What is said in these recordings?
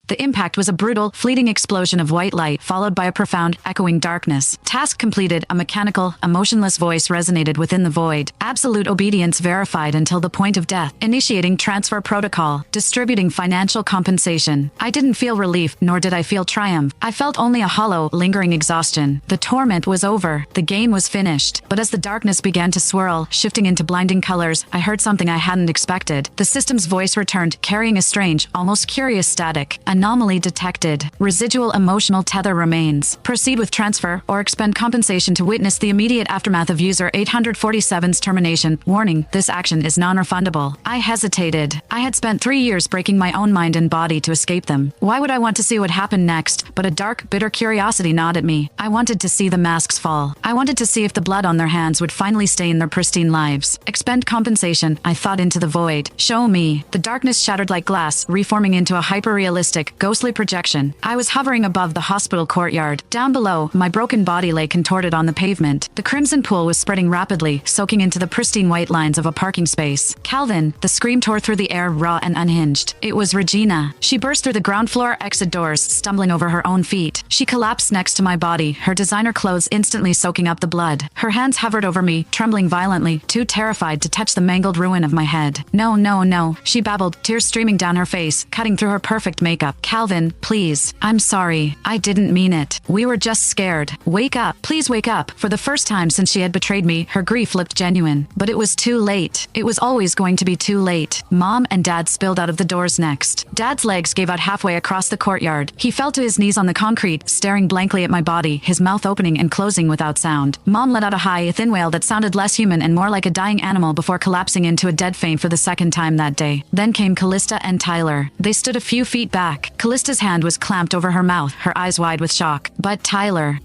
The impact was a brutal, fleeting explosion of white light, followed by a profound, echoing darkness. Task completed, a mechanical, emotionless voice resonated within the void. Absolute obedience verified until the point of death. Initiating transfer protocol. Distributing financial compensation. I didn't feel relief, nor did I feel triumph. I felt only a hollow, lingering exhaustion. The torment was over. The game was finished. But as the darkness began to swirl, shifting into blinding colors, I heard something I hadn't expected. The system's voice returned, carrying a strange, almost curious static. Anomaly detected. Residual emotional tether remains. Proceed with transfer or expend compensation to witness the immediate aftermath of user 847's termination. Warning, this action is non-refundable. I hesitated. I had spent 3 years breaking my own mind and body to escape them. Why would I want to see what happened next? But a dark, bitter curiosity gnawed at me. I wanted to see the masks fall. I wanted to see if the blood on their hands would finally stain their pristine lives. Expend compensation, I thought into the void. Show me. The darkness shattered like glass, reforming into a hyper-realistic, ghostly projection. I was hovering above the hospital courtyard. Down below, my broken body lay contorted on the pavement. The crimson pool was spreading rapidly, soaking into the pristine white lines of a parking space. Calvin, the scream tore through the air raw and unhinged. It was Regina. She burst through the ground floor exit doors, stumbling over her own feet. She collapsed next to my body, her designer clothes instantly soaking up the blood. Her hands hovered over me, trembling violently, too terrified to touch the mangled ruin of my head. No, no, no, she babbled, tears streaming down her face, cutting through her perfect makeup. Calvin, please. I'm sorry. I didn't mean it. We were just scared. Wake up. Please wake up. For the first time since she had betrayed me, her grief looked genuine. But it was too late. It was always going to be too late. Mom and Dad spilled out of the doors next. Dad's legs gave out halfway across the courtyard. He fell to his knees on the concrete, staring blankly at my body, his mouth opening and closing without sound. Mom let out a high, thin wail that sounded less human and more like a dying animal before collapsing into a dead faint for the second time that day. Then came Callista and Tyler. They stood a few feet back. Callista's hand was clamped over her mouth, her eyes wide with shock. But Tyler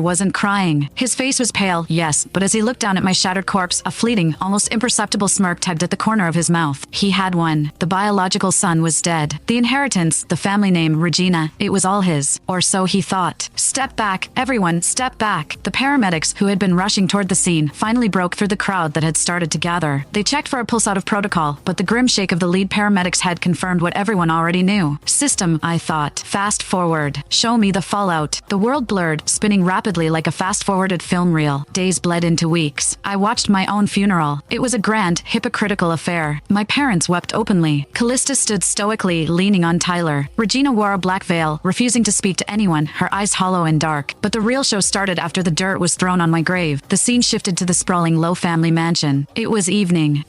wasn't crying. His face was pale, yes, but as he looked down at my shattered corpse, a fleeting, almost imperceptible smirk tugged at the corner of his mouth. He had one. The biological son was dead. The inheritance, the family name, Regina, it was all his. Or so he thought. Step back, everyone, step back. The paramedics, who had been rushing toward the scene, finally broke through the crowd that had started to gather. They checked for a pulse out of protocol, but the grim shake of the lead paramedic's head confirmed what everyone already knew. System, I thought. Fast forward. Show me the fallout. The world blurred, spinning rapidly like a fast-forwarded film reel. Days bled into weeks. I watched my own funeral. It was a grand, hypocritical affair. My parents wept openly. Callista stood stoically, leaning on Tyler. Regina wore a black veil, refusing to speak to anyone, her eyes hollow and dark. But the real show started after the dirt was thrown on my grave. The scene shifted to the sprawling low family mansion. It was evening.